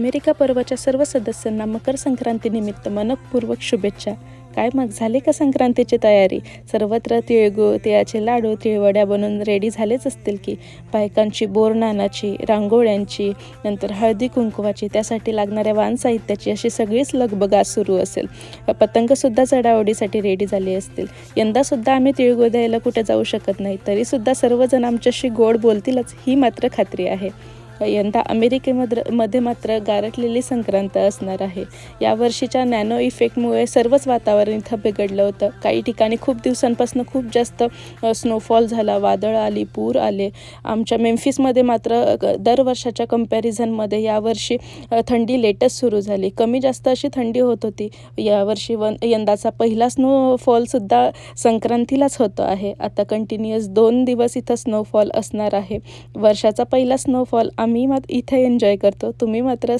America पर्वाच्या सर्व सदस्यांना मकर संक्रांतीनिमित्त मनःपूर्वक शुभेच्छा. काय मग झाली का संक्रांतीची तयारी? सर्वत्र तिळगुळ, तिळाचे लाडू, तिळवड्या बनवून रेडी झालेच असतील की. बायकांची बोरनानाची, रांगोळ्यांची, नंतर हळदी कुंकवाची, त्यासाठी लागणाऱ्या वाण साहित्याची अशी सगळीच लगबग आज सुरू असेल. पतंगसुद्धा चढाओढीसाठी रेडी झाली असतील. यंदासुद्धा आम्ही तिळगुळ द्यायला कुठे जाऊ शकत नाही, तरीसुद्धा सर्वजण आमच्याशी गोड बोलतीलच ही मात्र खात्री आहे. यंदा अमेरिकेमध्ये मात्र गारठलेली संक्रांत असणार आहे. यावर्षीच्या नॅनो इफेक्टमुळे सर्वच वातावरण इथं बिघडलं होतं. काही ठिकाणी खूप दिवसांपासून खूप जास्त स्नोफॉल झाला, वादळं आली, पूर आले. आमच्या मेम्फिसमध्ये मात्र दरवर्षाच्या कंपॅरिझनमध्ये यावर्षी थंडी लेटच सुरू झाली. कमी जास्त अशी थंडी होत होती. यावर्षी यंदाचा पहिला स्नोफॉलसुद्धा संक्रांतीलाच होतो आहे. आता कंटिन्युअस 2 दिवस इथं स्नोफॉल असणार आहे. वर्षाचा पहिला स्नोफॉल आम्ही इथे एन्जॉय करतो. तुम्ही मात्र